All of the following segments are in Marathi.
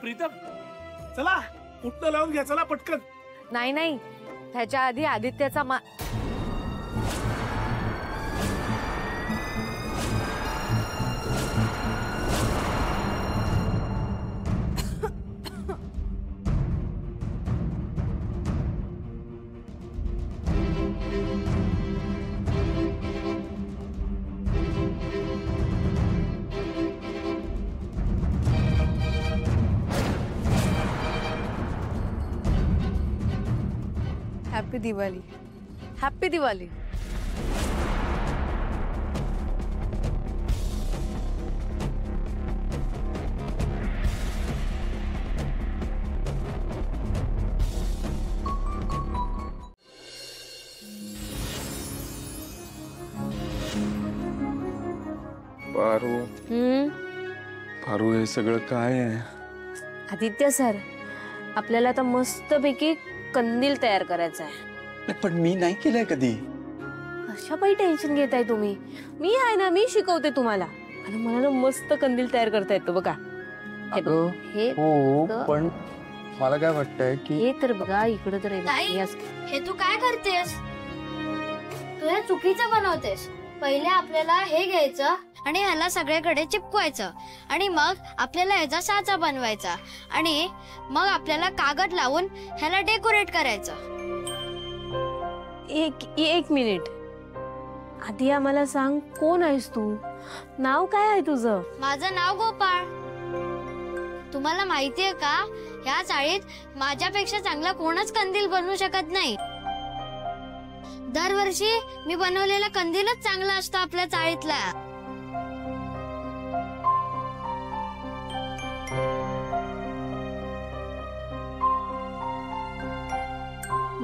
प्रीतम चला उठणं लावून घ्या, चला पटकन. नाही नाही, त्याच्या आधी आदित्याचा हॅपी दिवाळी. हॅपी दिवाळी. पारू पारू हे सगळं काय आहे? आदित्य सर, आपल्याला आता मस्तपैकी कंदील तयार करायचा आहे. पण मी नाही केलंय कधी. अशा काही टेन्शन घेताय तुम्ही? मी आहे ना, मी शिकवते तुम्हाला. आणि मला ना मस्त कंदील तयार करता येतो बघा. हे बघ, हे पण मला काय वाटतंय की हे तर बघा इकडे तर हे तू काय करतेस? तू हे चुकीचं बनवतेस. पहिले आपल्याला हे घ्यायचं आणि ह्याला सगळीकडे चिपकवायचं आणि मग आपल्याला ह्याचा साचा बनवायचा आणि मग आपल्याला कागद लावून ह्याला डेकोरेट करायचं. एक मिनिट, आधी आम्हाला सांग, कोण आहेस तू? नाव काय आहे तुझं? माझं नाव गोपाळ. तुम्हाला माहितीये का, ह्या चाळीत माझ्यापेक्षा चांगला कोणच कंदील बनवू शकत नाही. दरवर्षी मी बनवलेला कंदीलच चांगला असतो आपल्या चाळीतला.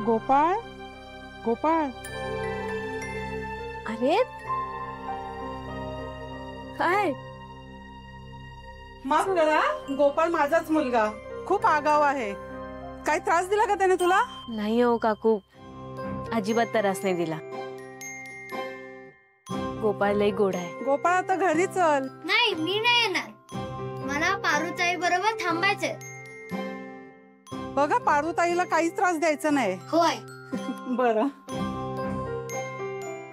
गोपाळ, गोपाळ, अरे काय? माफ करा, गोपाळ माझाच मुलगा. खूप आगाव आहे. काय त्रास दिला का त्याने तुला? नाही हो काकू, अजिबात त्रास नाही दिला. गोपाळ लई गोड आहे. गोपाळ आता घरी चल. नाही, मी नाही येणार. मला पारुताई बरोबर थांबायचंय. बघा, पारुताईला काहीच त्रास द्यायचा नाही. होय. बरं,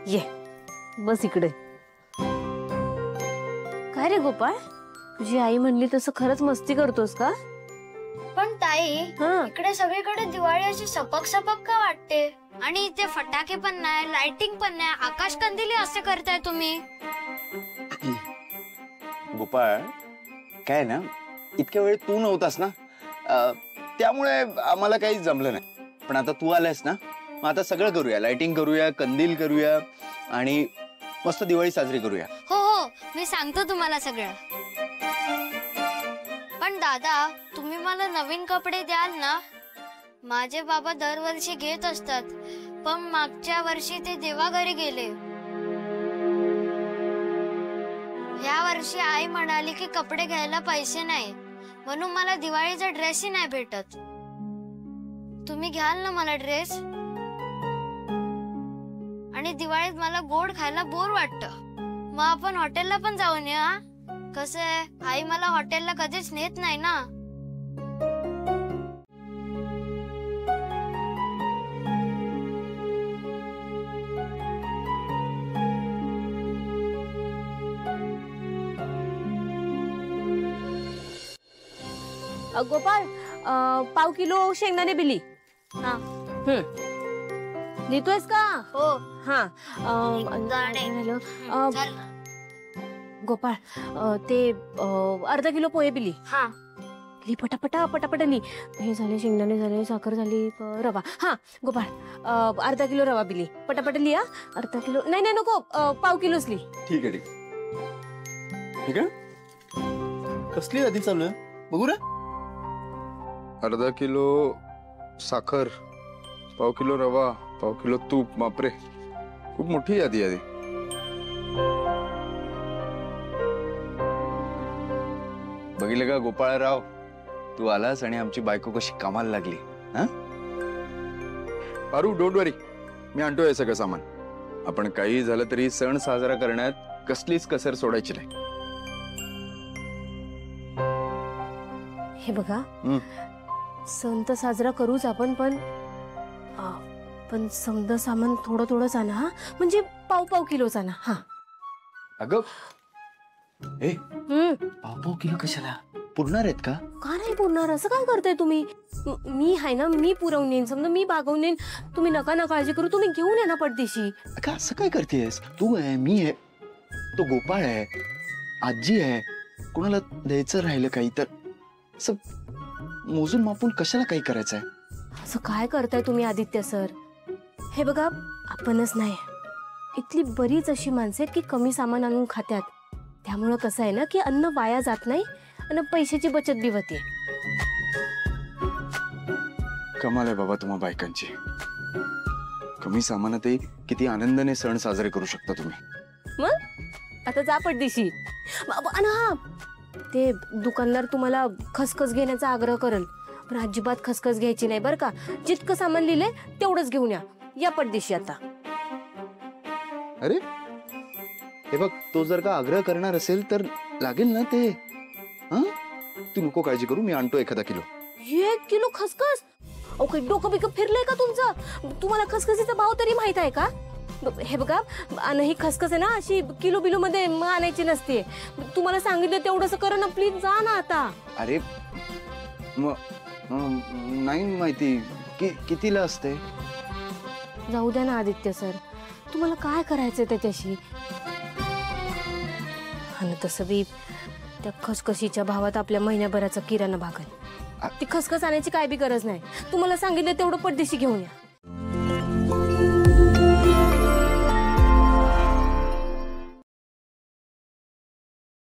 ये बस इकडे. काय रे गोपाळ, तुझी आई म्हणली तसं खरंच मस्ती करतोस का? पण ताई, इकडे सगळीकडे दिवाळी अशी सपक सपक का वाटते? आणि इथे फटाके पण नाही, लाइटिंग पण नाही, आकाश कंदिली असे करताय तुम्ही. गोपाळ, काय ना, इतक्या वेळ तू नव्हतास ना, त्यामुळे आम्हाला काही जमलं नाही. पण आता तू आलायस ना, मग आता सगळं करूया. लाइटिंग करूया, कंदील करूया आणि मस्त दिवाळी साजरी करूया. हो हो, मी सांगतो तुम्हाला सगळं. पण दादा, तुम्ही मला नवीन कपडे द्याल ना? माझे बाबा दरवर्षी घेत असतात, पण मागच्या वर्षी ते देवाघरी गेले. या वर्षी आई म्हणाली की कपडे घ्यायला पैसे नाही, म्हणून मला दिवाळीचा ड्रेसही नाही भेटत. तुम्ही घ्याल ना मला ड्रेस? आणि दिवाळीत मला गोड खायला बोर वाटतं. मग आपण हॉटेलला पण जाऊन या. कसं आहे, आई मला हॉटेलला कधीच नेत नाही ना. गोपाळ, पाव किलो शेंगदाणे बिली. हा. लिहितोयस का? हो. हा. गोपाळ, ते अर्धा किलो पोहे बिली. हा. ली पटापटा पटापटा ली. हे झाले, शेंगदाणे झाले, साखर झाली, रवा. हा गोपाळ, अर्धा किलो रवा बिली. पटापटा लिहा. अर्धा किलो नाही नाही नको, पाव किलोच ली. ठीक आहे, ठीक आहे. कसली यादी चालू आहे बघू रे? अर्धा किलो साखर, पाव किलो रवा, पाव किलो तूप. बापरे, खूप मोठी यादी आहे. बघितलं का गोपाळराव, तू आलास आणि आमची बायको कशी कामाला लागली. पारू, डोंट वरी, मी आणतोय हे सगळं सामान. आपण काही झालं तरी सण साजरा करण्यात कसलीच कसर सोडायची नाही. हे बघा हं. सण तर साजरा करूच आपण, पण समजा सामान थोडं थोडंच आणा हा, म्हणजे पाव किलोच आणा हा. अगं ए हम्म. पाव किलो कशाला पुरणार आहेत का? का नाही पुरणार? असं काय करताय तुम्ही? मी आहे ना, मी पुरवून येईन, समजा मी बागवून येईन. तुम्ही नका ना काळजी करू, तुम्ही घेऊन या ना पटदिशी. अगं असं काय करतेस? तू आहे, मी आहे, तो गोपाळ आहे, आजी आहे, कोणाला द्यायचं राहिलं काही तर असं मोजून मापून कशाला काही करायचंय? असं काय करताय तुम्ही आदित्य सर? हे बघा, आपणच नाही, इथली बरीच अशी माणसं आहेत की कमी सामान आणून खात्यात. त्यामुळं कसं आहे ना की अन्न वाया जात नाही आणि पैशाची बचत बी होते. कमाल आहे बाबा तुम्हा बायकांची. कमी सामानातही किती आनंदाने सण साजरे करू शकता तुम्ही. मग आता जा पटदिशी. आणि हा, ते दुकानदार तुम्हाला खसखस घेण्याचा आग्रह करेल, पण अजिबात खसखस घ्यायची नाही बरं का. जितकं सामान लिहिलंय तेवढंच घेऊन या पटदिशी आता. अरे हे बघ, तो जर का आग्रह करणार असेल तर लागेल ना ते. हा तू नको काळजी करू, मी आणतो 1 किलो. 1 किलो खसखस? ओके, डोकं बिकं फिरलंय का तुमचं? तुम्हाला खसखसीचा भाव तरी माहित आहे का? हे बघा, आणि ही खसखस आहे ना अशी किलो बिलो मध्ये आणायची नसते. तुम्हाला सांगितलं तेवढंच करा ना प्लीज, जा ना आता. अरे नाही माहिती कितीला असते. जाऊ द्या ना आदित्य सर, तुम्हाला काय करायचंय त्याच्याशी? आणि तसं बी त्या खसखशीच्या भावात आपल्या महिन्याभराचा किराणा भागल. ती खसखस आणायची काय बी गरज नाही. तुम्हाला सांगितलं तेवढं पटदिशी घेऊन या.